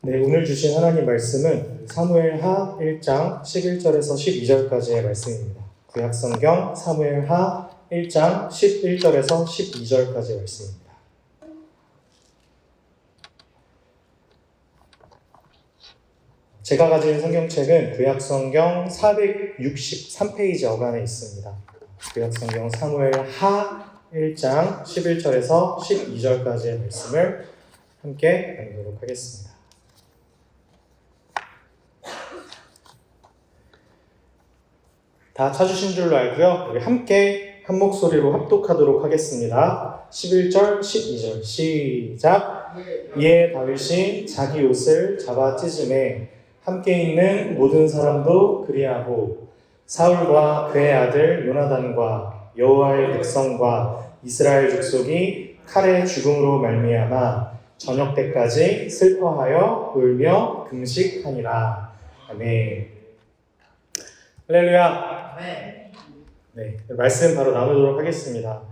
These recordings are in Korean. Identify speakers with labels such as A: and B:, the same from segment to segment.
A: 네, 오늘 주신 하나님 말씀은 사무엘하 1장 11절에서 12절까지의 말씀입니다. 구약성경 사무엘하 1장 11절에서 12절까지의 말씀입니다. 제가 가진 성경책은 구약성경 463페이지 어간에 있습니다. 구약성경 사무엘하 1장 11절에서 12절까지의 말씀을 함께 나누도록 하겠습니다. 다 찾으신 줄로 알고요. 우리 함께 한 목소리로 합독하도록 하겠습니다. 11절, 12절 시작. 이에 다윗이 자기 옷을 잡아 찢음에 함께 있는 모든 사람도 그리하고 사울과 그의 아들 요나단과 여호와의 백성과 이스라엘 족속이 칼의 죽음으로 말미암아 저녁 때까지 슬퍼하여 울며 금식하니라. 아멘. 할렐루야. 네, 말씀 바로 나누도록 하겠습니다.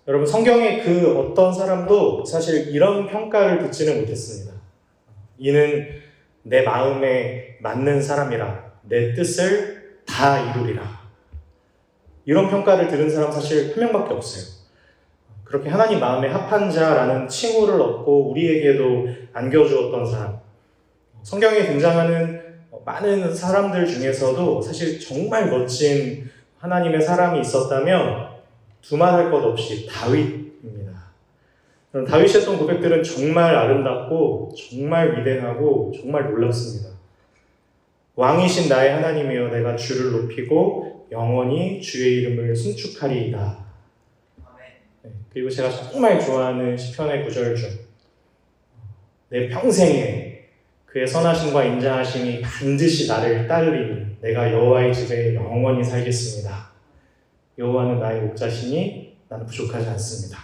A: 여러분 성경의 그 어떤 사람도 사실 이런 평가를 듣지는 못했습니다. 이는 내 마음에 맞는 사람이라 내 뜻을 다 이루리라. 이런 평가를 들은 사람 사실 한 명밖에 없어요. 그렇게 하나님 마음에 합한 자라는 칭호를 얻고 우리에게도 안겨주었던 사람. 성경에 등장하는 많은 사람들 중에서도 사실 정말 멋진 하나님의 사람이 있었다면 두말할 것 없이 다윗입니다. 다윗이 했던 고백들은 정말 아름답고 정말 위대하고 정말 놀랍습니다. 왕이신 나의 하나님이여 내가 주를 높이고 영원히 주의 이름을 순축하리이다. 네, 그리고 제가 정말 좋아하는 시편의 구절 중 내 평생에 그의 선하심과 인자하심이 반드시 나를 따르리니 내가 여호와의 집에 영원히 살겠습니다. 여호와는 나의 목자시니 나는 부족하지 않습니다.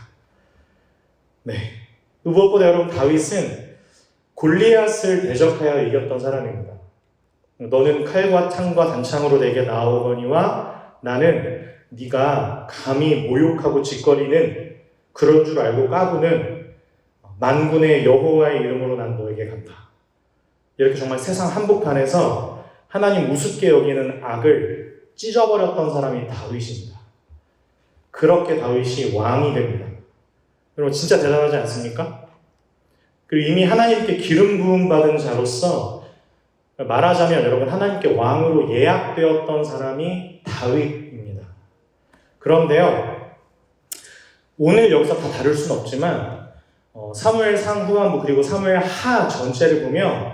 A: 네, 무엇보다 여러분 다윗은 골리앗을 대적하여 이겼던 사람입니다. 너는 칼과 창과 단창으로 내게 나오거니와 나는 네가 감히 모욕하고 짓거리는 그런 줄 알고 까부는 만군의 여호와의 이름으로 난 너에게 간다. 이렇게 정말 세상 한복판에서 하나님 우습게 여기는 악을 찢어버렸던 사람이 다윗입니다. 그렇게 다윗이 왕이 됩니다. 여러분 진짜 대단하지 않습니까? 그리고 이미 하나님께 기름 부음 받은 자로서 말하자면 여러분 하나님께 왕으로 예약되었던 사람이 다윗입니다. 그런데요, 오늘 여기서 다 다룰 수는 없지만 사무엘상 후반부 그리고 사무엘하 전체를 보면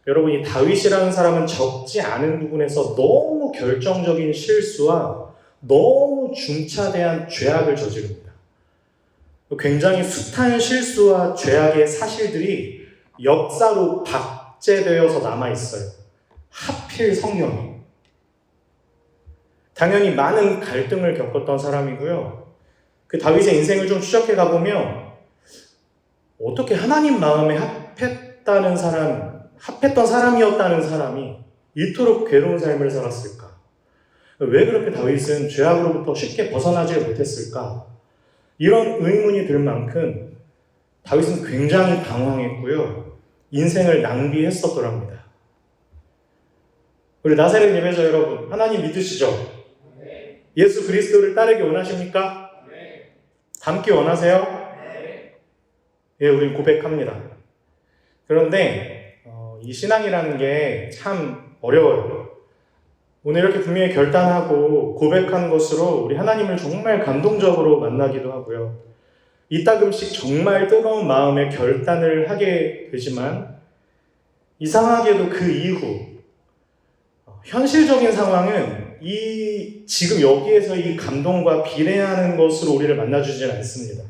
A: 여러분 이 다윗이라는 사람은 적지 않은 부분에서 너무 결정적인 실수와 너무 중차대한 죄악을 저지릅니다. 굉장히 숱한 실수와 죄악의 사실들이 역사로 박제되어서 남아있어요. 하필 성경에. 당연히 많은 갈등을 겪었던 사람이고요. 그 다윗의 인생을 좀 추적해 가보면 어떻게 하나님 마음에 합했던 사람이었다는 사람이 이토록 괴로운 삶을 살았을까? 왜 그렇게 다윗은 죄악으로부터 쉽게 벗어나지 못했을까? 이런 의문이 들 만큼 다윗은 굉장히 방황했고요. 인생을 낭비했었더랍니다. 우리 나사렛 예배자 여러분, 하나님 믿으시죠? 네. 예수 그리스도를 따르기 원하십니까? 네. 닮기 원하세요? 네. 예, 우린 고백합니다. 그런데 이 신앙이라는 게 참 어려워요. 오늘 이렇게 분명히 결단하고 고백한 것으로 우리 하나님을 정말 감동적으로 만나기도 하고요. 이따금씩 정말 뜨거운 마음에 결단을 하게 되지만 이상하게도 그 이후 현실적인 상황은 지금 여기에서 이 감동과 비례하는 것으로 우리를 만나주지는 않습니다.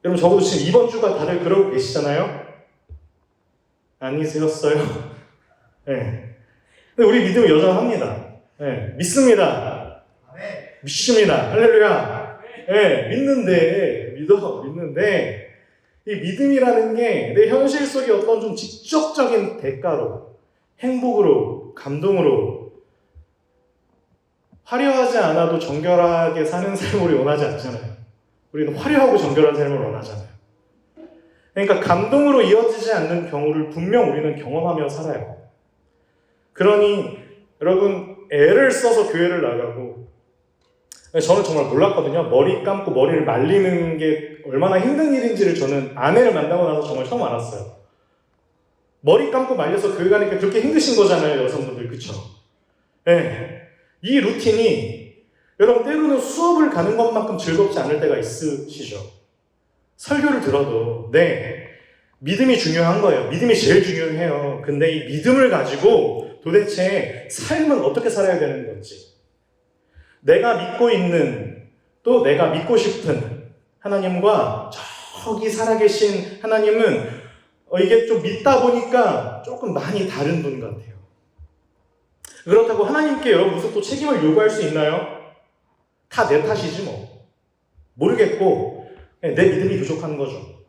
A: 여러분 적어도 지금 이번 주가 다들 그러고 계시잖아요? 아니세였어요? 네. 근데 우리 믿음은 여전합니다. 네. 믿습니다. 믿습니다. 할렐루야. 네. 믿는데 이 믿음이라는 게 내 현실 속에 어떤 좀 직접적인 대가로 행복으로 감동으로 화려하지 않아도 정결하게 사는 삶을 원하지 않잖아요. 우리는 화려하고 정결한 삶을 원하잖아요. 그러니까 감동으로 이어지지 않는 경우를 분명 우리는 경험하며 살아요. 그러니 여러분 애를 써서 교회를 나가고, 저는 정말 몰랐거든요. 머리 감고 머리를 말리는 게 얼마나 힘든 일인지를 저는 아내를 만나고 나서 정말 처음 알았어요. 머리 감고 말려서 교회 가니까 그렇게 힘드신 거잖아요, 여성분들. 그쵸? 네. 이 루틴이 여러분 때로는 수업을 가는 것만큼 즐겁지 않을 때가 있으시죠? 설교를 들어도 믿음이 중요한 거예요. 믿음이 제일 중요해요. 근데 이 믿음을 가지고 도대체 삶은 어떻게 살아야 되는 건지, 내가 믿고 있는, 또 내가 믿고 싶은 하나님과 저기 살아계신 하나님은 이게 좀 믿다 보니까 조금 많이 다른 분 같아요. 그렇다고 하나님께 여러분 무슨 또 책임을 요구할 수 있나요? 다 내 탓이지 뭐. 모르겠고 내 믿음이 부족한 거죠.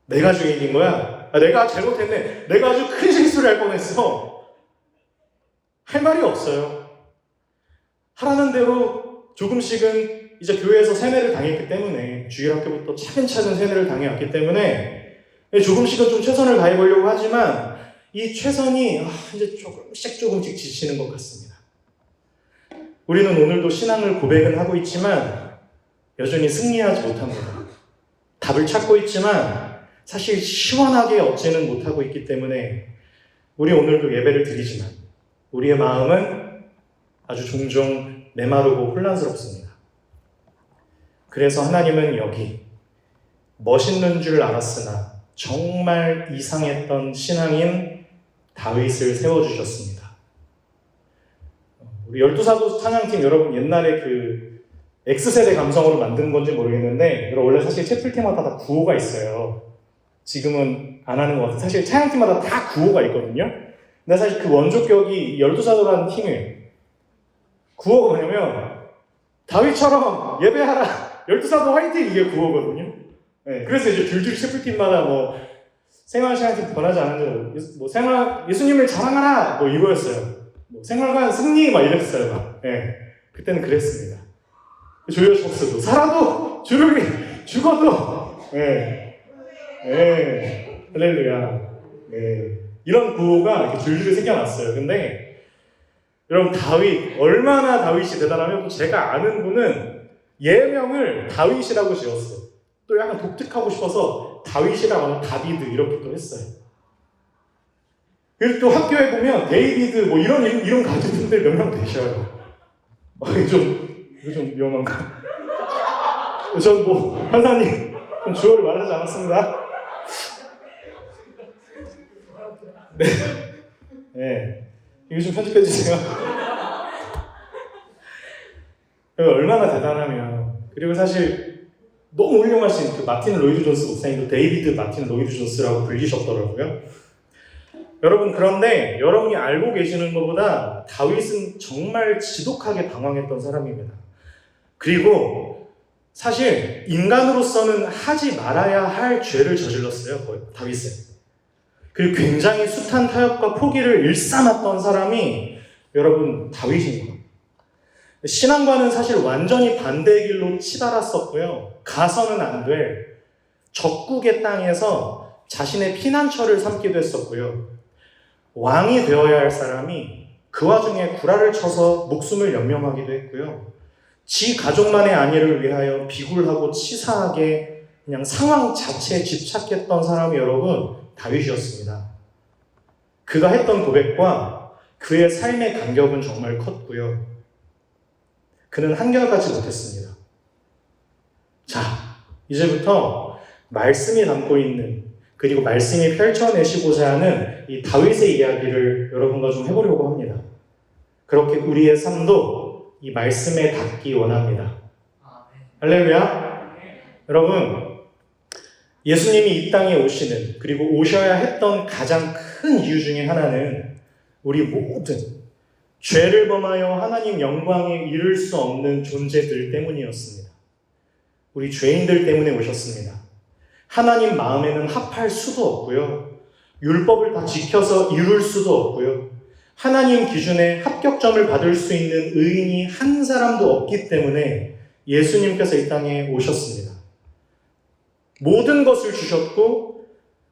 A: 내가 죄인인 거야. 내가 잘못했네. 내가 아주 큰 실수를 할 뻔했어. 할 말이 없어요. 하라는 대로 조금씩은 이제 교회에서 세뇌를 당했기 때문에, 주일학교부터 차근차근 세뇌를 당해왔기 때문에 조금씩은 좀 최선을 다해보려고 하지만 이 최선이 이제 조금씩 지치는 것 같습니다. 우리는 오늘도 신앙을 고백은 하고 있지만 여전히 승리하지 못합니다. 답을 찾고 있지만 사실 시원하게 얻지는 못하고 있기 때문에 우리 오늘도 예배를 드리지만 우리의 마음은 아주 종종 메마르고 혼란스럽습니다. 그래서 하나님은 여기 멋있는 줄 알았으나 정말 이상했던 신앙인 다윗을 세워주셨습니다. 우리 12사도 찬양팀 여러분 옛날에 그 X세대 감성으로 만든 건지 모르겠는데 원래 사실 채플팀마다 다 구호가 있어요. 지금은 안 하는 것 같아요. 사실 찬양팀마다 다 구호가 있거든요. 근데 사실 그 원조격이 12사도라는 팀이에요. 구호가 뭐냐면 다윗처럼 예배하라 12사도 화이팅, 이게 구호거든요. 네, 그래서 이제 줄줄이 채플팀마다 뭐 생활신앙팀 변하지 않은데 뭐 생활 예수님을 자랑하라 뭐 이거였어요. 뭐 생활관 승리 막 이랬어요. 막. 네, 그때는 그랬습니다. 조여 셨어도 살아도 주를 위해 죽어도 할렐루야. 이런 구호가 이렇게 줄줄이 생겨났어요. 근데 여러분 다윗 얼마나 다윗이 대단하면 제가 아는 분은 예명을 다윗이라고 지었어요. 또 약간 독특하고 싶어서 다윗이라고 하면 다비드 이렇게 또 했어요. 그리고 또 학교에 보면 데이비드 뭐 이런 이름 가진 분들 몇 명 계셔요. 이거 좀 위험한가? 전 뭐 판사님 좀 주어를 말하지 않았습니다. 네. 이거 좀 편집해 주세요. 얼마나 대단하면, 그리고 사실 너무 훌륭하신 그 마틴 로이드 존스 목사님도 데이비드 마틴 로이드 존스라고 불리셨더라고요. 여러분, 그런데 여러분이 알고 계시는 것보다 다윗은 정말 지독하게 방황했던 사람입니다. 그리고 사실 인간으로서는 하지 말아야 할 죄를 저질렀어요, 다윗은. 그리고 굉장히 숱한 타협과 포기를 일삼았던 사람이 여러분 다윗입니다. 신앙과는 사실 완전히 반대의 길로 치달았었고요. 가서는 안 될 적국의 땅에서 자신의 피난처를 삼기도 했었고요. 왕이 되어야 할 사람이 그 와중에 구라를 쳐서 목숨을 연명하기도 했고요. 지 가족만의 안위를 위하여 비굴하고 치사하게 그냥 상황 자체에 집착했던 사람이 여러분 다윗이었습니다. 그가 했던 고백과 그의 삶의 간격은 정말 컸고요. 그는 한결같이 못했습니다. 자, 이제부터 말씀이 담고 있는, 그리고 말씀이 펼쳐내시고자 하는 이 다윗의 이야기를 여러분과 좀 해보려고 합니다. 그렇게 우리의 삶도 이 말씀에 닿기 원합니다. 할렐루야. 여러분, 예수님이 이 땅에 오시는, 그리고 오셔야 했던 가장 큰 이유 중에 하나는 우리 모든 죄를 범하여 하나님 영광에 이를 수 없는 존재들 때문이었습니다. 우리 죄인들 때문에 오셨습니다. 하나님 마음에는 합할 수도 없고요. 율법을 다 지켜서 이룰 수도 없고요. 하나님 기준에 합격점을 받을 수 있는 의인이 한 사람도 없기 때문에 예수님께서 이 땅에 오셨습니다. 모든 것을 주셨고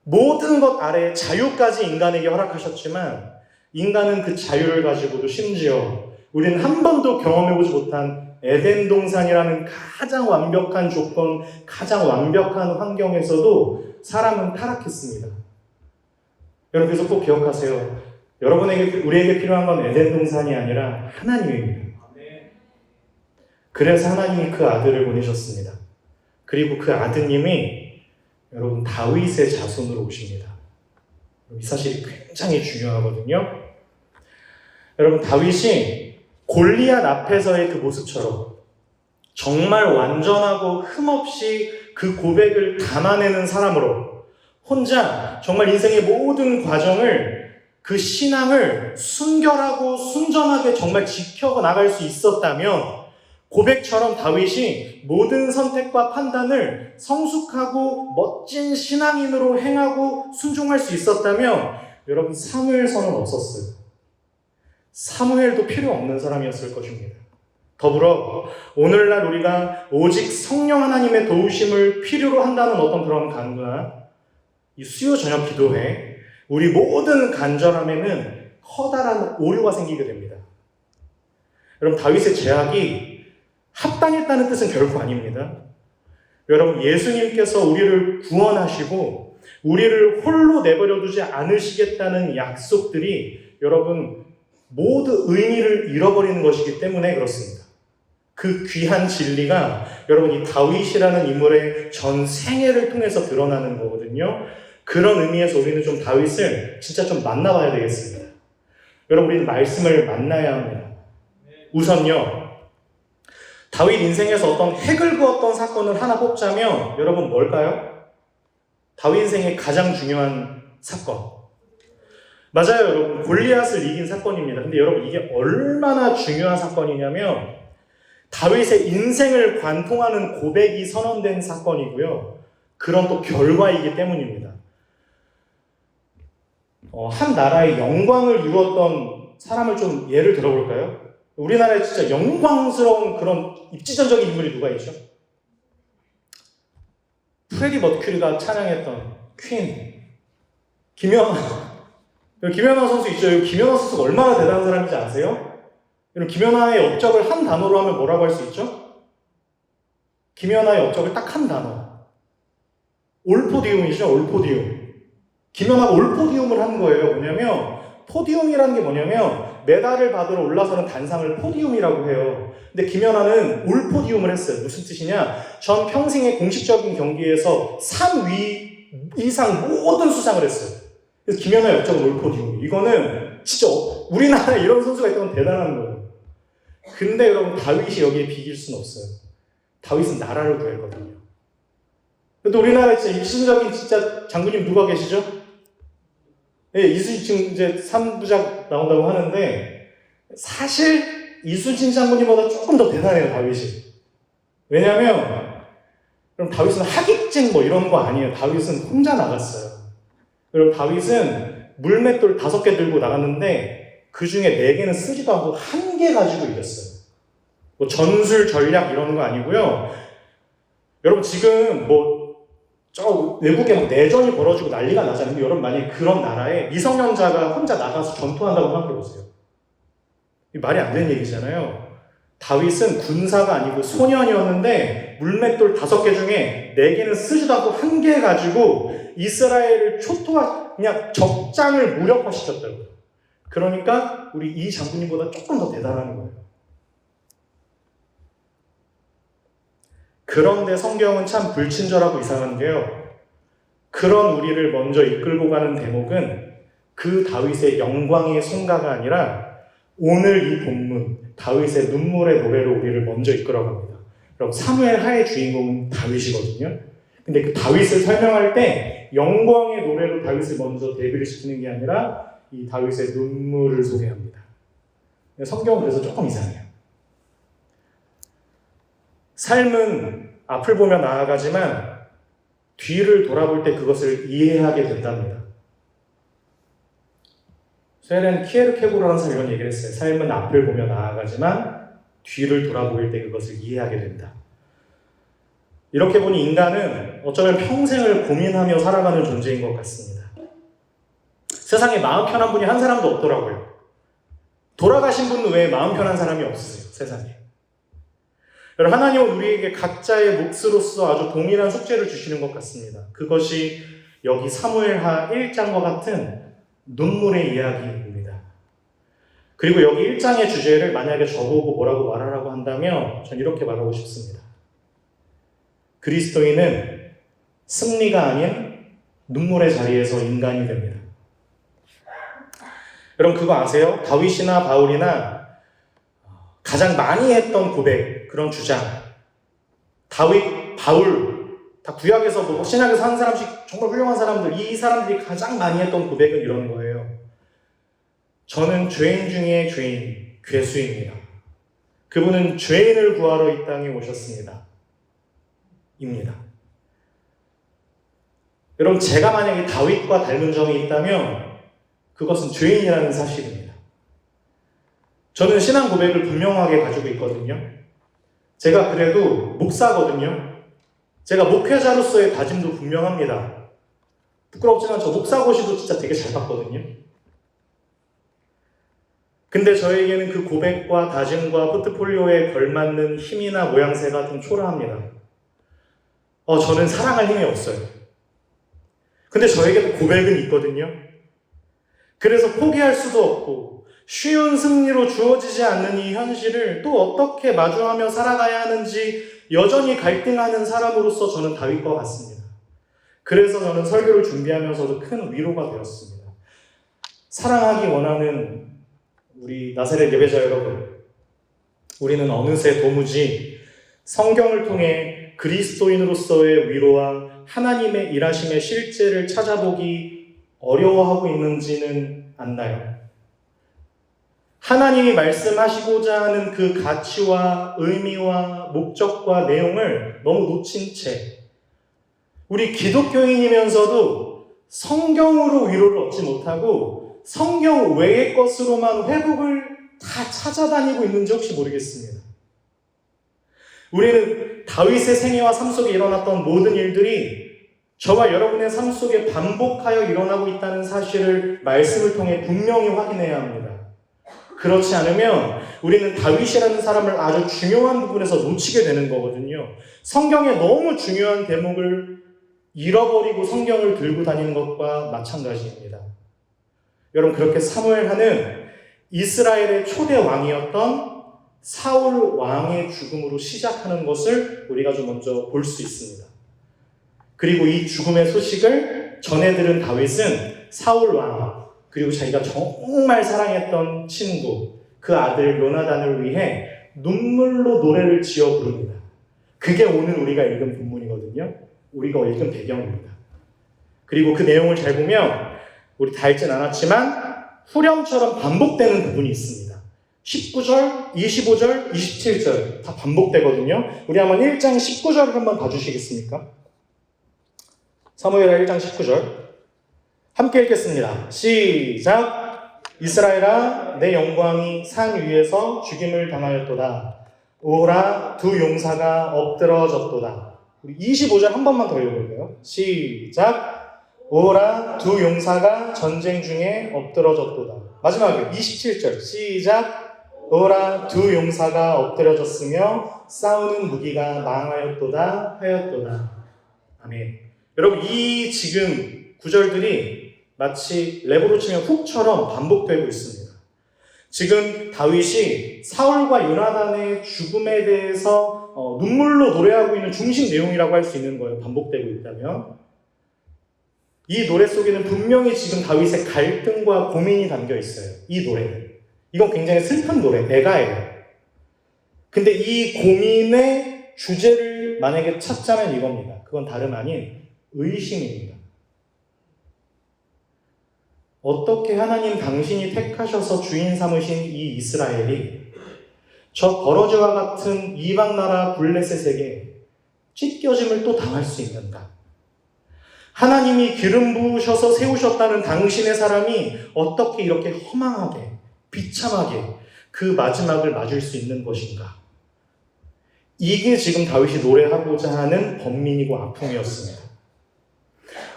A: 모든 것 아래 자유까지 인간에게 허락하셨지만 인간은 그 자유를 가지고도 심지어 우리는 한 번도 경험해보지 못한 에덴 동산이라는 가장 완벽한 조건, 가장 완벽한 환경에서도 사람은 타락했습니다. 여러분 그래서 꼭 기억하세요. 우리에게 필요한 건 에덴 동산이 아니라 하나님입니다. 그래서 하나님이 그 아들을 보내셨습니다. 그리고 그 아드님이 여러분 다윗의 자손으로 오십니다. 이 사실이 굉장히 중요하거든요. 여러분 다윗이 골리앗 앞에서의 그 모습처럼 정말 완전하고 흠없이 그 고백을 담아내는 사람으로 혼자 정말 인생의 모든 과정을 그 신앙을 순결하고 순전하게 정말 지켜나갈 수 있었다면 고백처럼 다윗이 모든 선택과 판단을 성숙하고 멋진 신앙인으로 행하고 순종할 수 있었다면 여러분 사무엘서는 없었어요. 사무엘도 필요 없는 사람이었을 것입니다. 더불어 오늘날 우리가 오직 성령 하나님의 도우심을 필요로 한다는 어떤 그런 간구나 이 수요 저녁 기도회 우리 모든 간절함에는 커다란 오류가 생기게 됩니다. 여러분 다윗의 제약이 합당했다는 뜻은 결코 아닙니다. 여러분 예수님께서 우리를 구원하시고 우리를 홀로 내버려 두지 않으시겠다는 약속들이 여러분 모두 의미를 잃어버리는 것이기 때문에 그렇습니다. 그 귀한 진리가 여러분 이 다윗이라는 인물의 전 생애를 통해서 드러나는 거거든요. 그런 의미에서 우리는 좀 다윗을 진짜 좀 만나봐야 되겠습니다. 여러분 우리는 말씀을 만나야 합니다. 우선요. 다윗 인생에서 어떤 핵을 그었던 사건을 하나 뽑자면 여러분 뭘까요? 다윗 인생의 가장 중요한 사건. 맞아요, 여러분. 골리앗을 이긴 사건입니다. 근데 여러분 이게 얼마나 중요한 사건이냐면 다윗의 인생을 관통하는 고백이 선언된 사건이고요. 그런 또 결과이기 때문입니다. 한 나라의 영광을 이루었던 사람을 좀 예를 들어볼까요? 우리나라에 진짜 영광스러운 그런 입지전적인 인물이 누가 있죠? 프레디 머큐리가 찬양했던 퀸, 김연아 선수 있죠? 김연아 선수가 얼마나 대단한 사람인지 아세요? 김연아의 업적을 한 단어로 하면 뭐라고 할 수 있죠? 김연아의 업적을 딱 한 단어. 올포디움이죠, 올포디움. 김연아가 올포디움을 한 거예요. 뭐냐면 포디움이라는 게 뭐냐면 메달을 받으러 올라서는 단상을 포디움이라고 해요. 근데 김연아는 올포디움을 했어요. 무슨 뜻이냐? 전 평생의 공식적인 경기에서 3위 이상 모든 수상을 했어요. 그래서 김연아의 업적은 올포디움. 이거는 진짜 우리나라에 이런 선수가 있다면 대단한 거예요. 근데 여러분 다윗이 여기에 비길 수는 없어요. 다윗은 나라를 구했거든요. 근데 우리나라에 진짜 입신적인 진짜 장군님 누가 계시죠? 네, 이순신 이제 3부작 나온다고 하는데 사실 이순신 장군님보다 조금 더 대단해요, 다윗이. 왜냐하면 그럼 다윗은 하객증 뭐 이런 거 아니에요. 다윗은 혼자 나갔어요. 그리고 다윗은 물맷돌 5개 들고 나갔는데 그 중에 4개는 쓰지도 않고 1개 가지고 이겼어요. 뭐 전술 전략 이런 거 아니고요. 여러분 지금 저 외국에 막 내전이 벌어지고 난리가 나잖아요. 여러분 만약에 그런 나라에 미성년자가 혼자 나가서 전투한다고 생각해보세요. 말이 안 되는 얘기잖아요. 다윗은 군사가 아니고 소년이었는데 물맷돌 5개 중에 4개는 쓰지도 않고 1개 가지고 이스라엘을 그냥 적장을 무력화시켰다고요. 그러니까 우리 이 장군님보다 조금 더 대단한 거예요. 그런데 성경은 참 불친절하고 이상한 게요. 그런 우리를 먼저 이끌고 가는 대목은 그 다윗의 영광의 송가가 아니라 오늘 이 본문 다윗의 눈물의 노래로 우리를 먼저 이끌어갑니다. 여러분 사무엘 하의 주인공은 다윗이거든요. 근데 그 다윗을 설명할 때 영광의 노래로 다윗을 먼저 데뷔를 시키는 게 아니라 이 다윗의 눈물을 소개합니다. 성경은 그래서 조금 이상해요. 삶은 앞을 보며 나아가지만 뒤를 돌아볼 때 그것을 이해하게 된답니다. 소렌 키에르케고르라는 사람이 이런 얘기를 했어요. 삶은 앞을 보며 나아가지만 뒤를 돌아볼 때 그것을 이해하게 된다. 이렇게 보니 인간은 어쩌면 평생을 고민하며 살아가는 존재인 것 같습니다. 세상에 마음 편한 분이 한 사람도 없더라고요. 돌아가신 분은 왜 마음 편한 사람이 없으세요, 세상에? 여러분, 하나님은 우리에게 각자의 몫으로서 아주 동일한 숙제를 주시는 것 같습니다. 그것이 여기 사무엘하 1장과 같은 눈물의 이야기입니다. 그리고 여기 1장의 주제를 만약에 저보고 뭐라고 말하라고 한다면 전 이렇게 말하고 싶습니다. 그리스도인은 승리가 아닌 눈물의 자리에서 인간이 됩니다. 여러분 그거 아세요? 다윗이나 바울이나 가장 많이 했던 고백, 그런 주장, 다윗, 바울, 다 구약에서 뭐 신약에서 한 사람씩 정말 훌륭한 사람들, 이 사람들이 가장 많이 했던 고백은 이런 거예요. 저는 죄인 중에 죄인, 괴수입니다. 그분은 죄인을 구하러 이 땅에 오셨습니다. 입니다. 여러분 제가 만약에 다윗과 닮은 점이 있다면 그것은 죄인이라는 사실입니다. 저는 신앙 고백을 분명하게 가지고 있거든요. 제가 그래도 목사거든요. 제가 목회자로서의 다짐도 분명합니다. 부끄럽지만 저 목사고시도 진짜 되게 잘 봤거든요. 근데 저에게는 그 고백과 다짐과 포트폴리오에 걸맞는 힘이나 모양새가 좀 초라합니다. 저는 사랑할 힘이 없어요. 근데 저에게도 고백은 있거든요. 그래서 포기할 수도 없고 쉬운 승리로 주어지지 않는 이 현실을 또 어떻게 마주하며 살아가야 하는지 여전히 갈등하는 사람으로서 저는 다윗과 같습니다. 그래서 저는 설교를 준비하면서도 큰 위로가 되었습니다. 사랑하기 원하는 우리 나사렛 예배자 여러분, 우리는 어느새 도무지 성경을 통해 그리스도인으로서의 위로와 하나님의 일하심의 실제를 찾아보기 어려워하고 있는지는 않나요? 하나님이 말씀하시고자 하는 그 가치와 의미와 목적과 내용을 너무 놓친 채 우리 기독교인이면서도 성경으로 위로를 얻지 못하고 성경 외의 것으로만 회복을 다 찾아다니고 있는지 혹시 모르겠습니다. 우리는 다윗의 생애와 삶 속에 일어났던 모든 일들이 저와 여러분의 삶 속에 반복하여 일어나고 있다는 사실을 말씀을 통해 분명히 확인해야 합니다. 그렇지 않으면 우리는 다윗이라는 사람을 아주 중요한 부분에서 놓치게 되는 거거든요. 성경의 너무 중요한 대목을 잃어버리고 성경을 들고 다니는 것과 마찬가지입니다. 여러분 그렇게 사무엘하는 이스라엘의 초대 왕이었던 사울 왕의 죽음으로 시작하는 것을 우리가 좀 먼저 볼 수 있습니다. 그리고 이 죽음의 소식을 전해 들은 다윗은 사울 왕, 그리고 자기가 정말 사랑했던 친구, 그 아들 요나단을 위해 눈물로 노래를 지어 부릅니다. 그게 오늘 우리가 읽은 본문이거든요. 우리가 읽은 배경입니다. 그리고 그 내용을 잘 보면 우리 다 읽진 않았지만 후렴처럼 반복되는 부분이 있습니다. 19절, 25절, 27절 다 반복되거든요. 우리 한번 1장 19절을 한번 봐주시겠습니까? 사무엘하 1장 19절 함께 읽겠습니다. 시작! 이스라엘아 내 영광이 산 위에서 죽임을 당하였도다. 오라 두 용사가 엎드러졌도다. 우리 25절 한 번만 더 읽어볼까요? 시작! 오라 두 용사가 전쟁 중에 엎드러졌도다. 마지막에 27절 시작! 오라 두 용사가 엎드려졌으며 싸우는 무기가 망하였도다 하였도다. 아멘. 여러분 이 지금 구절들이 마치 랩으로 치면 훅처럼 반복되고 있습니다. 지금 다윗이 사울과 요나단의 죽음에 대해서 눈물로 노래하고 있는 중심 내용이라고 할 수 있는 거예요. 반복되고 있다면. 이 노래 속에는 분명히 지금 다윗의 갈등과 고민이 담겨 있어요. 이 노래는. 이건 굉장히 슬픈 노래, 애가예요. 근데 이 고민의 주제를 만약에 찾자면 이겁니다. 그건 다름 아닌 의심입니다. 어떻게 하나님 당신이 택하셔서 주인 삼으신 이 이스라엘이 저 버러지와 같은 이방 나라 블레셋에게 찢겨짐을 또 당할 수 있는가? 하나님이 기름 부으셔서 세우셨다는 당신의 사람이 어떻게 이렇게 허망하게, 비참하게 그 마지막을 맞을 수 있는 것인가? 이게 지금 다윗이 노래하고자 하는 번민이고 아픔이었습니다.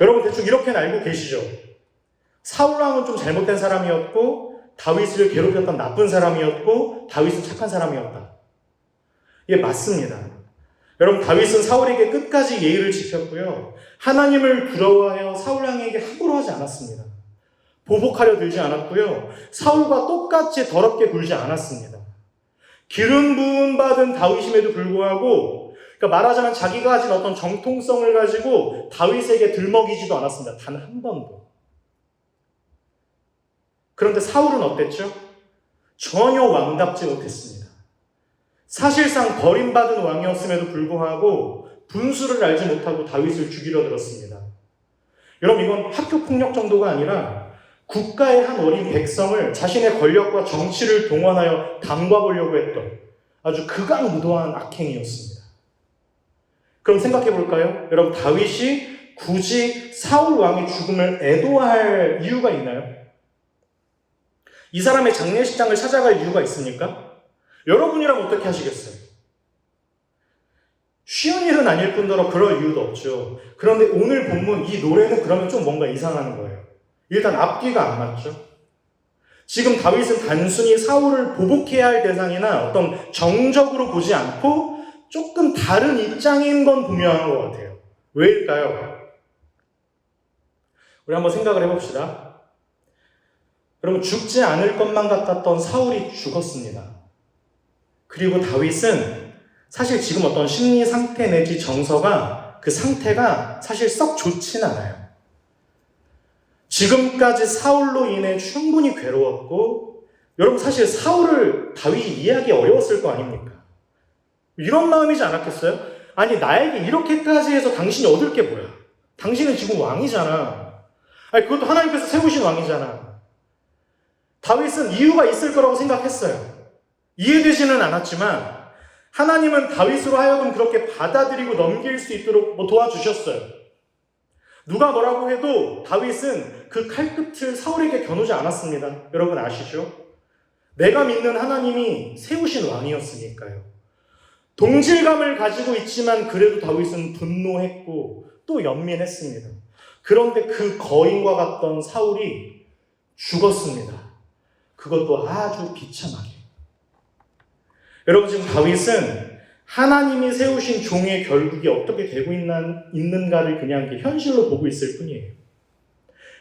A: 여러분 대충 이렇게는 알고 계시죠? 사울왕은 좀 잘못된 사람이었고 다윗을 괴롭혔던 나쁜 사람이었고 다윗은 착한 사람이었다. 이게 맞습니다. 여러분 다윗은 사울에게 끝까지 예의를 지켰고요. 하나님을 부러워하여 사울왕에게 함부로 하지 않았습니다. 보복하려 들지 않았고요. 사울과 똑같이 더럽게 굴지 않았습니다. 기름 부음 받은 다윗임에도 불구하고 그러니까 말하자면 자기가 가진 어떤 정통성을 가지고 다윗에게 들먹이지도 않았습니다. 단 한 번도. 그런데 사울은 어땠죠? 전혀 왕답지 못했습니다. 사실상 버림받은 왕이었음에도 불구하고 분수를 알지 못하고 다윗을 죽이려 들었습니다. 여러분 이건 학교폭력 정도가 아니라 국가의 한 어린 백성을 자신의 권력과 정치를 동원하여 담가보려고 했던 아주 극악무도한 악행이었습니다. 그럼 생각해 볼까요? 여러분 다윗이 굳이 사울 왕의 죽음을 애도할 이유가 있나요? 이 사람의 장례식장을 찾아갈 이유가 있습니까? 여러분이라면 어떻게 하시겠어요? 쉬운 일은 아닐 뿐더러 그럴 이유도 없죠. 그런데 오늘 본문 이 노래는 그러면 좀 뭔가 이상한 거예요. 일단 앞뒤가 안 맞죠. 지금 다윗은 단순히 사울을 보복해야 할 대상이나 어떤 정적으로 보지 않고 조금 다른 입장인 건 분명한 것 같아요. 왜일까요? 우리 한번 생각을 해봅시다. 여러분 죽지 않을 것만 같았던 사울이 죽었습니다. 그리고 다윗은 사실 지금 어떤 심리 상태 내지 정서가 그 상태가 사실 썩 좋진 않아요. 지금까지 사울로 인해 충분히 괴로웠고 여러분 사실 사울을 다윗이 이해하기 어려웠을 거 아닙니까? 이런 마음이지 않았겠어요? 아니 나에게 이렇게까지 해서 당신이 얻을 게 뭐야? 당신은 지금 왕이잖아. 아니 그것도 하나님께서 세우신 왕이잖아. 다윗은 이유가 있을 거라고 생각했어요. 이해되지는 않았지만 하나님은 다윗으로 하여금 그렇게 받아들이고 넘길 수 있도록 도와주셨어요. 누가 뭐라고 해도 다윗은 그 칼끝을 사울에게 겨누지 않았습니다. 여러분 아시죠? 내가 믿는 하나님이 세우신 왕이었으니까요. 동질감을 가지고 있지만 그래도 다윗은 분노했고 또 연민했습니다. 그런데 그 거인과 같던 사울이 죽었습니다. 그것도 아주 비참하게. 여러분 지금 다윗은 하나님이 세우신 종의 결국이 어떻게 되고 있는가를 그냥 현실로 보고 있을 뿐이에요.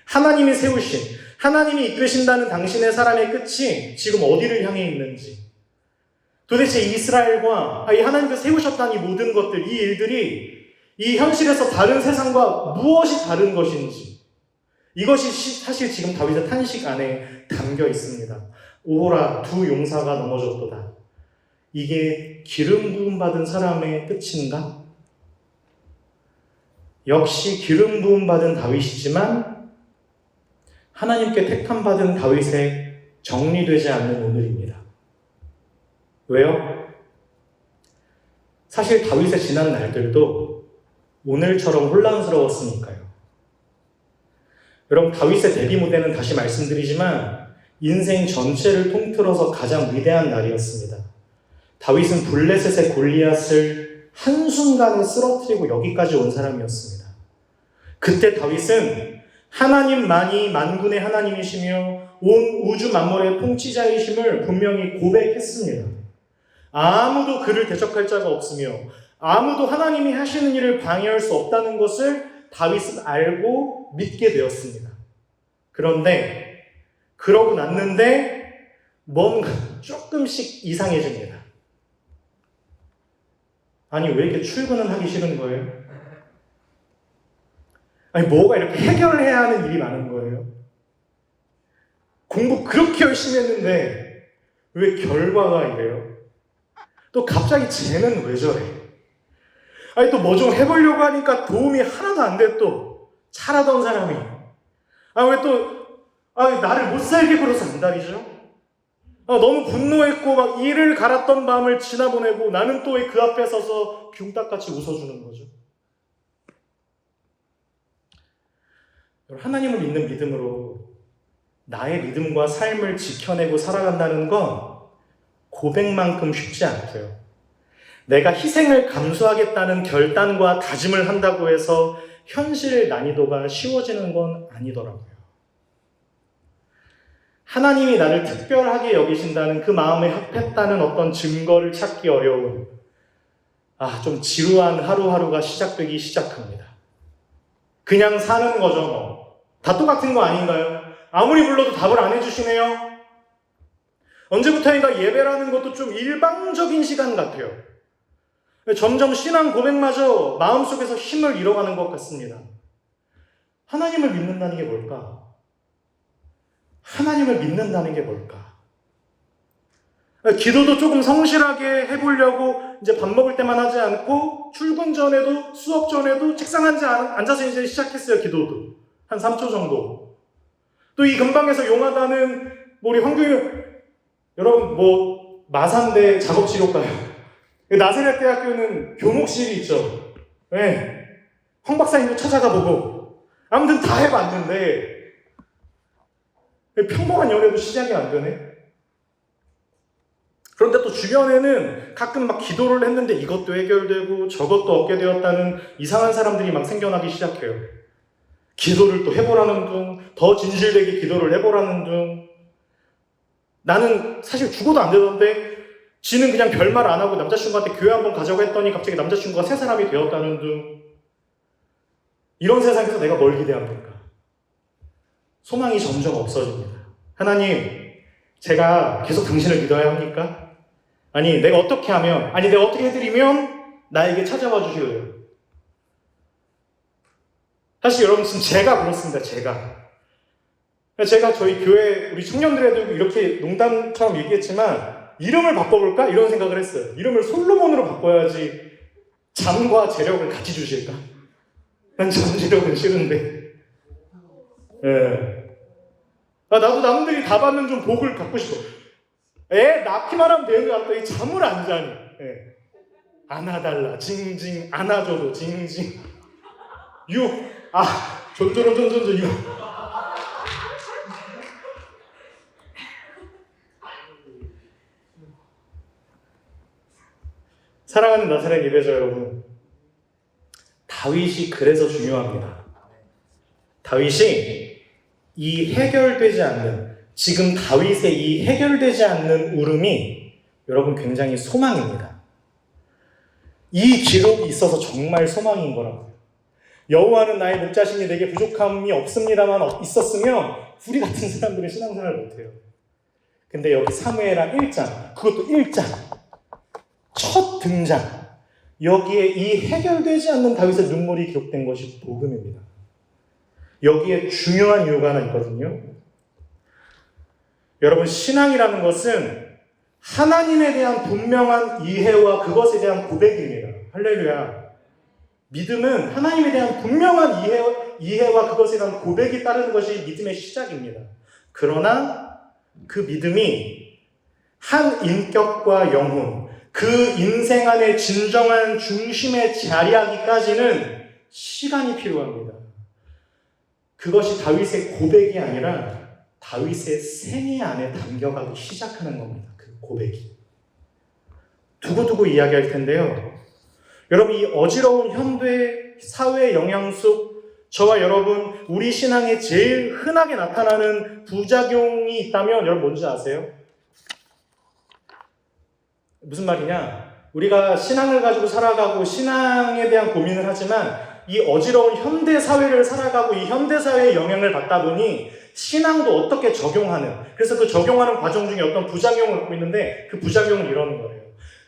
A: 하나님이 세우신, 하나님이 이끄신다는 당신의 사람의 끝이 지금 어디를 향해 있는지, 도대체 이스라엘과 이 하나님께서 세우셨다는 이 모든 것들, 이 일들이 이 현실에서 다른 세상과 무엇이 다른 것인지, 이것이 사실 지금 다윗의 탄식 안에 담겨 있습니다. 오호라 두 용사가 넘어졌도다. 이게 기름 부음 받은 사람의 끝인가? 역시 기름 부음 받은 다윗이지만 하나님께 택함 받은 다윗의 정리되지 않는 오늘입니다. 왜요? 사실 다윗의 지난 날들도 오늘처럼 혼란스러웠으니까요. 여러분 다윗의 데뷔 무대는 다시 말씀드리지만 인생 전체를 통틀어서 가장 위대한 날이었습니다. 다윗은 블레셋의 골리앗을 한순간에 쓰러뜨리고 여기까지 온 사람이었습니다. 그때 다윗은 하나님만이 만군의 하나님이시며 온 우주 만물의 통치자이심을 분명히 고백했습니다. 아무도 그를 대적할 자가 없으며 아무도 하나님이 하시는 일을 방해할 수 없다는 것을 다윗은 알고 믿게 되었습니다. 그런데 그러고 났는데 뭔가 조금씩 이상해집니다. 아니 왜 이렇게 출근은 하기 싫은 거예요? 아니 뭐가 이렇게 해결해야 하는 일이 많은 거예요? 공부 그렇게 열심히 했는데 왜 결과가 이래요? 또 갑자기 쟤는 왜 저래? 아니 또 뭐 좀 해보려고 하니까 도움이 하나도 안 돼 또 잘하던 사람이 왜 또 나를 못 살게 굴어서 안달이죠? 너무 분노했고 막 이를 갈았던 밤을 지나보내고 나는 또 왜 그 앞에 서서 균딱같이 웃어주는 거죠? 하나님을 믿는 믿음으로 나의 믿음과 삶을 지켜내고 살아간다는 건 고백만큼 쉽지 않고요. 내가 희생을 감수하겠다는 결단과 다짐을 한다고 해서 현실 난이도가 쉬워지는 건 아니더라고요. 하나님이 나를 특별하게 여기신다는 그 마음에 합했다는 어떤 증거를 찾기 어려운 좀 지루한 하루하루가 시작되기 시작합니다. 그냥 사는 거죠 뭐. 다 똑같은 거 아닌가요? 아무리 불러도 답을 안 해주시네요. 언제부터인가 예배라는 것도 좀 일방적인 시간 같아요. 점점 신앙 고백마저 마음속에서 힘을 잃어가는 것 같습니다. 하나님을 믿는다는 게 뭘까? 하나님을 믿는다는 게 뭘까? 기도도 조금 성실하게 해보려고 이제 밥 먹을 때만 하지 않고 출근 전에도 수업 전에도 책상 앉아서 이제 시작했어요. 기도도 한 3초 정도. 또 이 근방에서 용하다는 우리 황교유 여러분 마산대 작업지로가요. 나사렛 대학교는 교목실이 있죠. 네. 황 박사님도 찾아가 보고 아무튼 다 해봤는데 평범한 연애도 시작이 안 되네. 그런데 또 주변에는 가끔 막 기도를 했는데 이것도 해결되고 저것도 얻게 되었다는 이상한 사람들이 막 생겨나기 시작해요. 기도를 또 해보라는 둥, 더 진실되게 기도를 해보라는 둥. 나는 사실 죽어도 안 되던데 지는 그냥 별말 안 하고 남자친구한테 교회 한번 가자고 했더니 갑자기 남자친구가 새 사람이 되었다는 둥. 이런 세상에서 내가 뭘 기대합니까? 소망이 점점 없어집니다. 하나님, 제가 계속 당신을 믿어야 합니까? 아니, 내가 어떻게 하면, 내가 어떻게 해드리면 나에게 찾아와 주실래요? 사실 여러분, 지금 제가 그렇습니다. 제가 저희 교회 우리 청년들에도 이렇게 농담처럼 얘기했지만 이름을 바꿔볼까? 이런 생각을 했어요. 이름을 솔로몬으로 바꿔야지 잠과 재력을 같이 주실까? 난 잠재력은 싫은데. 예. 나도 남들이 다 받는 좀 복을 갖고 싶어. 낳기만 하면 되는 줄 알았더니 잠을 안 자니. 안아달라 징징, 안아줘도 징징. 존존존존존 유. 사랑하는 나사렛 예배자 여러분, 다윗이 그래서 중요합니다. 다윗이 이 해결되지 않는, 지금 다윗의 이 해결되지 않는 울음이 여러분 굉장히 소망입니다. 이 기록이 있어서 정말 소망인 거라고요. 여호와는 나의 목자시니 내게 부족함이 없습니다만 있었으면 우리 같은 사람들은 신앙생활을 못해요. 근데 여기 사무엘하 1장, 그것도 1장 첫 등장, 여기에 이 해결되지 않는 다윗의 눈물이 기록된 것이 복음입니다. 여기에 중요한 이유가 하나 있거든요. 여러분, 신앙이라는 것은 하나님에 대한 분명한 이해와 그것에 대한 고백입니다. 할렐루야. 믿음은 하나님에 대한 분명한 이해와 그것에 대한 고백이 따르는 것이 믿음의 시작입니다. 그러나 그 믿음이 한 인격과 영혼, 그 인생 안에 진정한 중심에 자리하기까지는 시간이 필요합니다. 그것이 다윗의 고백이 아니라 다윗의 생애 안에 담겨가기 시작하는 겁니다. 그 고백이. 두고두고 이야기할 텐데요. 여러분, 이 어지러운 현대 사회 영향 속 저와 여러분, 우리 신앙에 제일 흔하게 나타나는 부작용이 있다면 여러분 뭔지 아세요? 무슨 말이냐? 우리가 신앙을 가지고 살아가고 신앙에 대한 고민을 하지만 이 어지러운 현대 사회를 살아가고 이 현대 사회의 영향을 받다 보니 신앙도 어떻게 적용하는, 그래서 그 적용하는 과정 중에 어떤 부작용을 갖고 있는데 그 부작용을 이러는 거예요.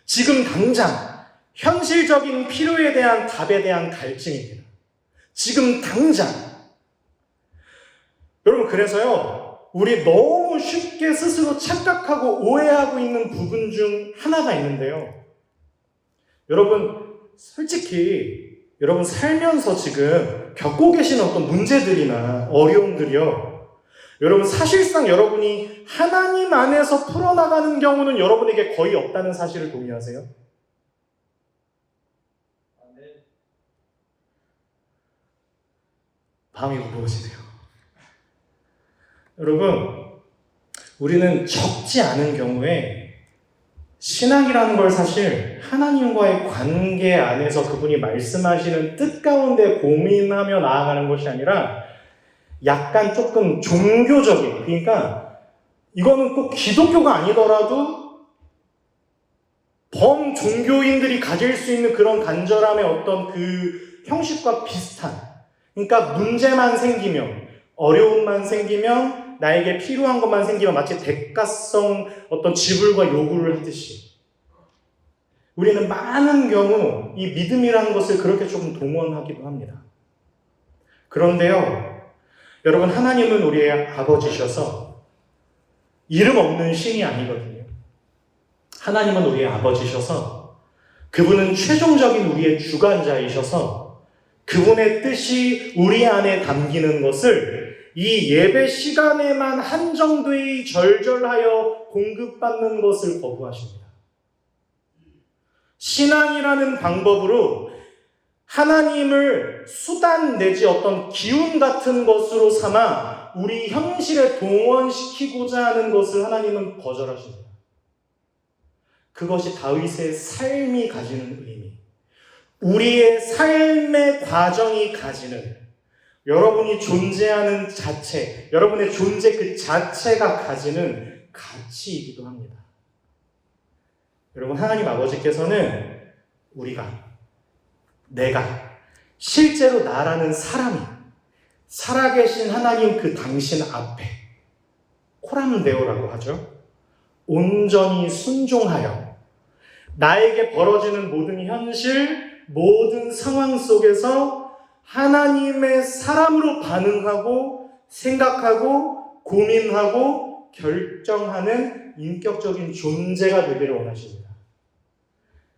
A: 지금 당장 현실적인 필요에 대한 답에 대한 갈증입니다. 지금 당장. 여러분, 그래서요, 우리 너무 쉽게 스스로 착각하고 오해하고 있는 부분 중 하나가 있는데요. 여러분, 솔직히 여러분 살면서 지금 겪고 계신 어떤 문제들이나 어려움들이요, 여러분 사실상 여러분이 하나님 안에서 풀어나가는 경우는 여러분에게 거의 없다는 사실을 동의하세요? 마음이 무거워지네요. 여러분, 우리는 적지 않은 경우에 신앙이라는 걸 사실 하나님과의 관계 안에서 그분이 말씀하시는 뜻 가운데 고민하며 나아가는 것이 아니라 약간 조금 종교적인, 그러니까 이거는 꼭 기독교가 아니더라도 범종교인들이 가질 수 있는 그런 간절함의 어떤 그 형식과 비슷한, 그러니까 문제만 생기면, 어려움만 생기면, 나에게 필요한 것만 생기면 마치 대가성 어떤 지불과 요구를 하듯이 우리는 많은 경우 이 믿음이라는 것을 그렇게 조금 동원하기도 합니다. 그런데요, 여러분, 하나님은 우리의 아버지셔서 이름 없는 신이 아니거든요. 하나님은 우리의 아버지셔서 그분은 최종적인 우리의 주관자이셔서 그분의 뜻이 우리 안에 담기는 것을 이 예배 시간에만 한정되이 절절하여 공급받는 것을 거부하십니다. 신앙이라는 방법으로 하나님을 수단 내지 어떤 기운 같은 것으로 삼아 우리 현실에 동원시키고자 하는 것을 하나님은 거절하십니다. 그것이 다윗의 삶이 가지는 의미, 우리의 삶의 과정이 가지는, 여러분이 존재하는 자체, 여러분의 존재 그 자체가 가지는 가치이기도 합니다. 여러분, 하나님 아버지께서는 내가 실제로 나라는 사람이 살아계신 하나님 그 당신 앞에 코람데오라고 하죠. 온전히 순종하여 나에게 벌어지는 모든 현실, 모든 상황 속에서 하나님의 사람으로 반응하고 생각하고 고민하고 결정하는 인격적인 존재가 되기를 원하십니다.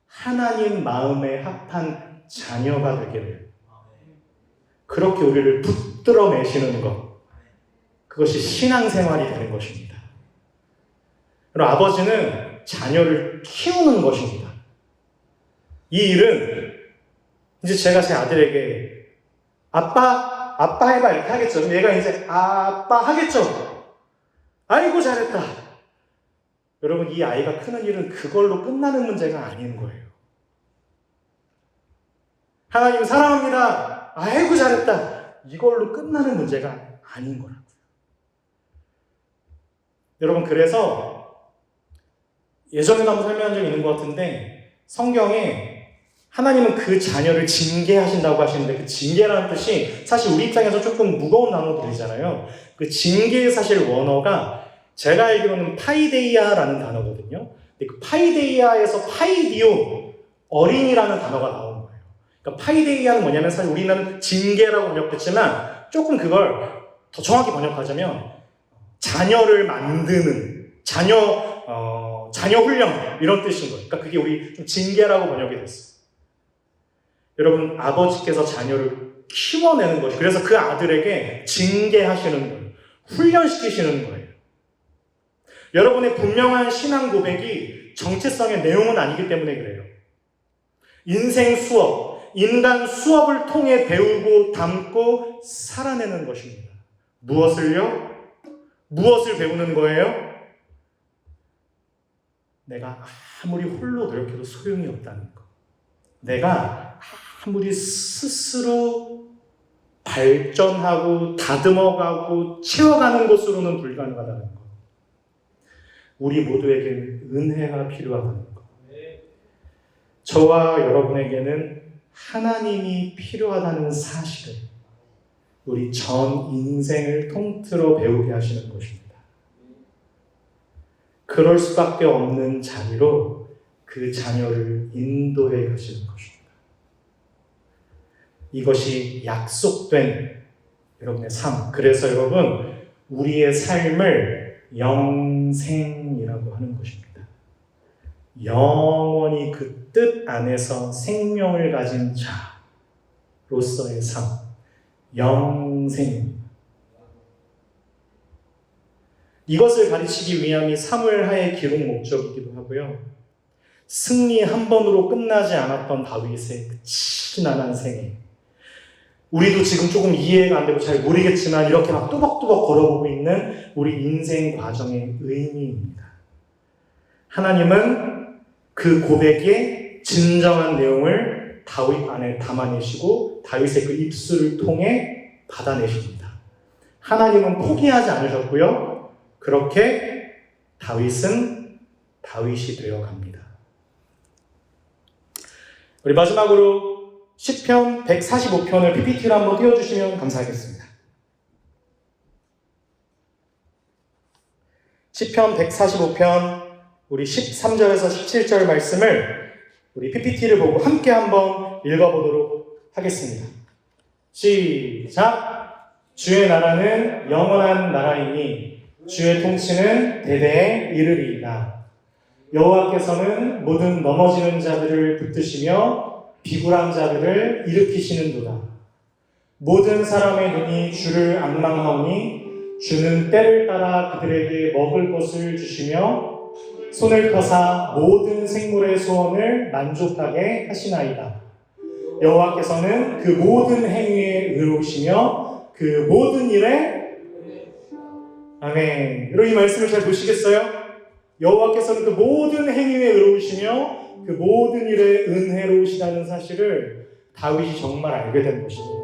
A: 하나님 마음에 합한 자녀가 되기를, 그렇게 우리를 붙들어 매시는 것, 그것이 신앙생활이 되는 것입니다. 그리고 아버지는 자녀를 키우는 것입니다. 이 일은 이제 제가 제 아들에게 아빠 해봐 이렇게 하겠죠. 그럼 얘가 이제 아빠 하겠죠. 아이고 잘했다. 여러분, 이 아이가 크는 일은 그걸로 끝나는 문제가 아닌 거예요. 하나님 사랑합니다. 아이고 잘했다. 이걸로 끝나는 문제가 아닌 거라고요. 여러분, 그래서 예전에도 한번 설명한 적이 있는 것 같은데 성경에 하나님은 그 자녀를 징계하신다고 하시는데 그 징계라는 뜻이 사실 우리 입장에서 조금 무거운 단어로 들리잖아요. 그 징계의 사실 원어가 제가 알기로는 파이데이아라는 단어거든요. 근데 그 파이데이아에서 파이디오, 어린이라는 단어가 나온 거예요. 그러니까 파이데이아는 뭐냐면 사실 우리는 징계라고 번역했지만 조금 그걸 더 정확히 번역하자면 자녀를 만드는, 자녀 훈련 이런 뜻인 거예요. 그러니까 그게 우리 좀 징계라고 번역이 됐어요. 여러분, 아버지께서 자녀를 키워내는 것이, 그래서 그 아들에게 징계하시는 거예요. 훈련시키시는 거예요. 여러분의 분명한 신앙 고백이 정체성의 내용은 아니기 때문에 그래요. 인생 수업, 인간 수업을 통해 배우고 담고 살아내는 것입니다. 무엇을요? 무엇을 배우는 거예요? 내가 아무리 홀로 노력해도 소용이 없다는 것. 내가 아무리 스스로 발전하고 다듬어가고 채워가는 것으로는 불가능하다는 것. 우리 모두에게는 은혜가 필요하다는 것. 저와 여러분에게는 하나님이 필요하다는 사실을 우리 전 인생을 통틀어 배우게 하시는 것입니다. 그럴 수밖에 없는 자리로 그 자녀를 인도해 가시는 것입니다. 이것이 약속된 여러분의 삶. 그래서 여러분, 우리의 삶을 영생이라고 하는 것입니다. 영원히 그 뜻 안에서 생명을 가진 자로서의 삶. 영생입니다. 이것을 가르치기 위함이 사무엘하의 기록 목적이기도 하고요. 승리 한 번으로 끝나지 않았던 다윗의 그 지난한 생애. 우리도 지금 조금 이해가 안 되고 잘 모르겠지만 이렇게 막 뚜벅뚜벅 걸어보고 있는 우리 인생 과정의 의미입니다. 하나님은 그 고백의 진정한 내용을 다윗 안에 담아내시고 다윗의 그 입술을 통해 받아내십니다. 하나님은 포기하지 않으셨고요. 그렇게 다윗은 다윗이 되어갑니다. 우리 마지막으로 시편 145편을 PPT로 한번 띄워주시면 감사하겠습니다. 시편 145편 우리 13절에서 17절 말씀을 우리 PPT를 보고 함께 한번 읽어보도록 하겠습니다. 시작! 주의 나라는 영원한 나라이니 주의 통치는 대대에 이르리이다. 여호와께서는 모든 넘어지는 자들을 붙드시며 비굴한 자들을 일으키시는도다. 모든 사람의 눈이 주를 앙망하오니 주는 때를 따라 그들에게 먹을 것을 주시며 손을 펴사 모든 생물의 소원을 만족하게 하시나이다. 여호와께서는 그 모든 행위에 의로우시며 그 모든 일에 아멘. 여러분 이 말씀을 잘 보시겠어요? 여호와께서는 그 모든 행위에 의로우시며 그 모든 일에 은혜로우시다는 사실을 다윗이 정말 알게 된 것입니다.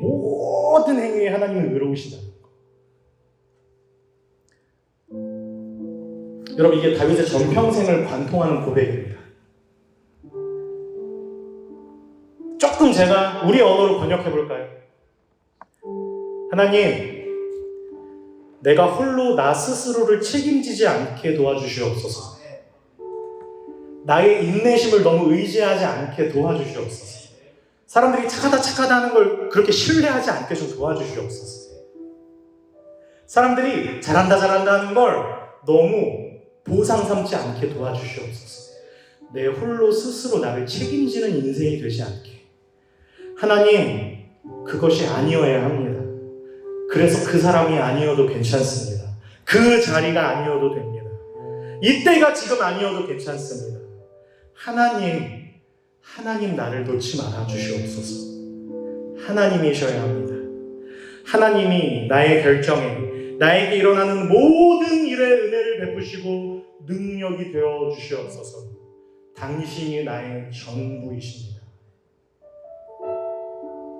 A: 모든 행위에 하나님은 의로우시다. 여러분 이게 다윗의 전평생을 관통하는 고백입니다. 조금 제가 우리 언어로 번역해 볼까요? 하나님, 내가 홀로 나 스스로를 책임지지 않게 도와주시옵소서. 나의 인내심을 너무 의지하지 않게 도와주시옵소서. 사람들이 착하다 하는 걸 그렇게 신뢰하지 않게 좀 도와주시옵소서. 사람들이 잘한다 하는 걸 너무 보상 삼지 않게 도와주시옵소서. 내 홀로 스스로 나를 책임지는 인생이 되지 않게. 하나님, 그것이 아니어야 합니다. 그래서 그 사람이 아니어도 괜찮습니다. 그 자리가 아니어도 됩니다. 이때가 지금 아니어도 괜찮습니다. 하나님 나를 놓지 말아 주시옵소서. 하나님이셔야 합니다. 하나님이 나의 결정에 나에게 일어나는 모든 일에 은혜를 베푸시고 능력이 되어 주시옵소서. 당신이 나의 전부이십니다.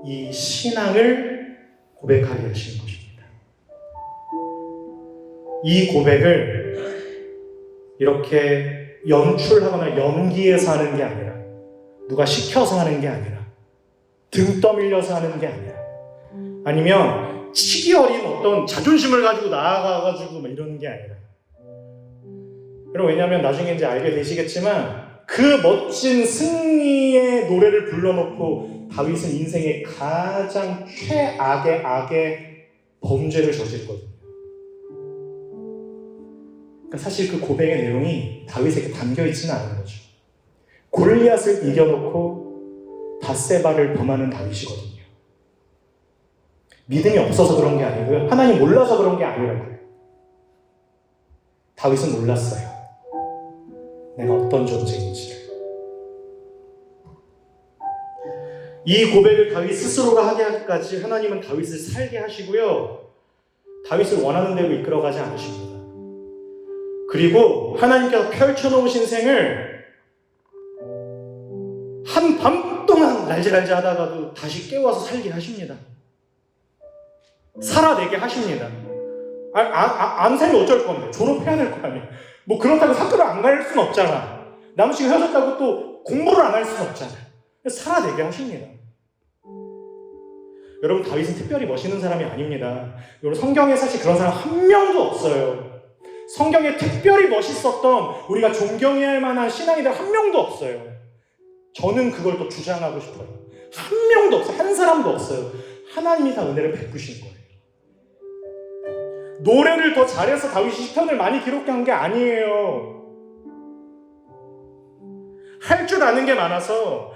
A: 이 신앙을 고백하게 하시는 것입니다. 이 고백을 이렇게 연출하거나 연기해서 하는 게 아니라 누가 시켜서 하는 게 아니라 등 떠밀려서 하는 게 아니라 아니면 치기 어린 어떤 자존심을 가지고 나아가가지고 막 이러는 게 아니라 여러분 왜냐하면 나중에 이제 알게 되시겠지만 그 멋진 승리의 노래를 불러놓고 다윗은 인생의 가장 최악의 악의 범죄를 저질거든요. 그러니까 사실 그 고백의 내용이 다윗에게 담겨있지는 않은 거죠. 골리앗을 이겨놓고 밧세바를 범하는 다윗이거든요. 믿음이 없어서 그런 게 아니고요. 하나님 몰라서 그런 게 아니라고요. 다윗은 몰랐어요. 내가 어떤 존재인지를. 이 고백을 다윗 스스로가 하게 하기까지 하나님은 다윗을 살게 하시고요. 다윗을 원하는 대로 이끌어가지 않으십니다. 그리고 하나님께서 펼쳐놓으신 생을 한밤 동안 날지날지 하다가도 다시 깨워서 살게 하십니다. 살아내게 하십니다. 안 살면 어쩔 건데 졸업해야 될 거 아니에요. 뭐 그렇다고 학교를 안 갈 수는 없잖아. 남친이 헤어졌다고 또 공부를 안 할 수는 없잖아요. 살아내게 하십니다. 여러분 다윗은 특별히 멋있는 사람이 아닙니다. 여러분 성경에 사실 그런 사람 한 명도 없어요. 성경에 특별히 멋있었던 우리가 존경해야 할 만한 신앙이들 한 명도 없어요. 저는 그걸 또 주장하고 싶어요. 한 명도 없어요. 한 사람도 없어요. 하나님이 다 은혜를 베푸신 거예요. 노래를 더 잘해서 다윗이 시편을 많이 기록한 게 아니에요. 할 줄 아는 게 많아서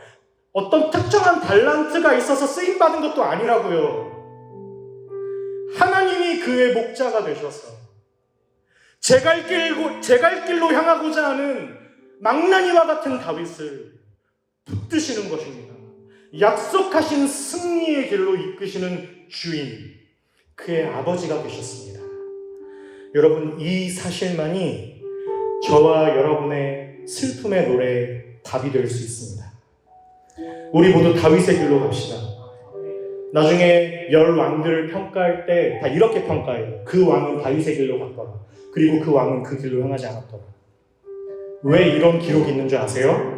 A: 어떤 특정한 달란트가 있어서 쓰임받은 것도 아니라고요. 하나님이 그의 목자가 되셔서 제 갈 길로 향하고자 하는 망나니와 같은 다윗을 붙드시는 것입니다. 약속하신 승리의 길로 이끄시는 주인, 그의 아버지가 되셨습니다. 여러분 이 사실만이 저와 여러분의 슬픔의 노래에 답이 될 수 있습니다. 우리 모두 다윗의 길로 갑시다. 나중에 10왕들을 평가할 때 다 이렇게 평가해요. 그 왕은 다윗의 길로 갔더라. 그리고 그 왕은 그 길로 향하지 않았더라. 왜 이런 기록이 있는 줄 아세요?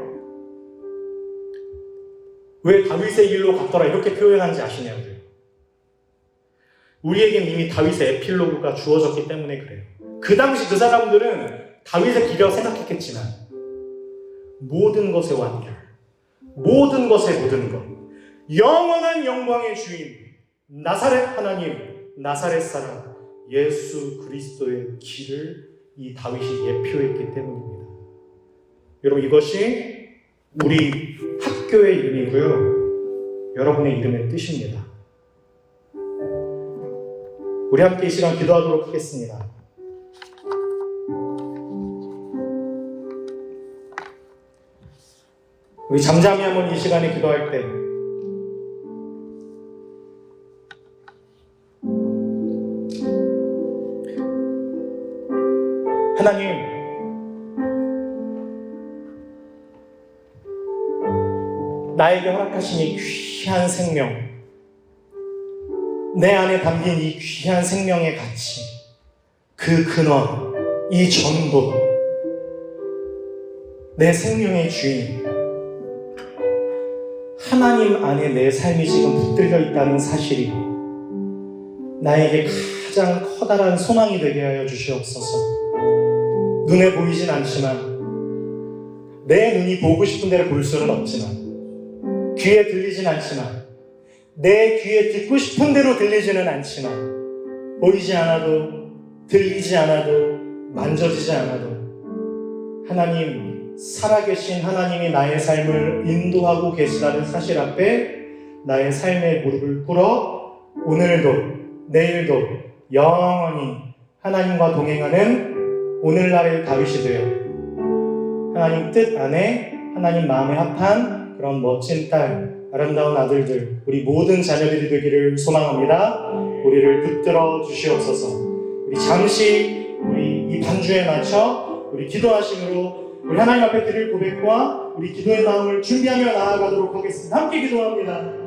A: 왜 다윗의 길로 갔더라 이렇게 표현하는지 아시냐고요. 우리에겐 이미 다윗의 에필로그가 주어졌기 때문에 그래요. 그 당시 그 사람들은 다윗의 길이라고 생각했겠지만 모든 것의 완결, 모든 것의 모든 것, 영원한 영광의 주인 나사렛 하나님, 나사렛 사람 예수 그리스도의 길을 이 다윗이 예표했기 때문입니다. 여러분, 이것이 우리 학교의 이름이고요, 여러분의 이름의 뜻입니다. 우리 함께 이 시간 기도하도록 하겠습니다. 우리 잠잠히 한번 이 시간에 기도할 때 하나님, 나에게 허락하신 이 귀한 생명, 내 안에 담긴 이 귀한 생명의 가치, 그 근원, 이 전부, 내 생명의 주인, 하나님 안에 내 삶이 지금 붙들려 있다는 사실이 나에게 가장 커다란 소망이 되게 하여 주시옵소서. 눈에 보이진 않지만, 내 눈이 보고 싶은 대로 볼 수는 없지만, 귀에 들리진 않지만, 내 귀에 듣고 싶은 대로 들리지는 않지만, 보이지 않아도, 들리지 않아도, 만져지지 않아도 하나님, 살아계신 하나님이 나의 삶을 인도하고 계시다는 사실 앞에 나의 삶의 무릎을 꿇어 오늘도 내일도 영원히 하나님과 동행하는 오늘날의 다윗이 되어 하나님 뜻 안에 하나님 마음에 합한 그런 멋진 딸, 아름다운 아들들, 우리 모든 자녀들이 되기를 소망합니다. 우리를 붙들어 주시옵소서. 우리 잠시 우리 이 반주에 맞춰 우리 기도하심으로 우리 하나님 앞에 드릴 고백과 우리 기도의 마음을 준비하며 나아가도록 하겠습니다. 함께 기도합니다.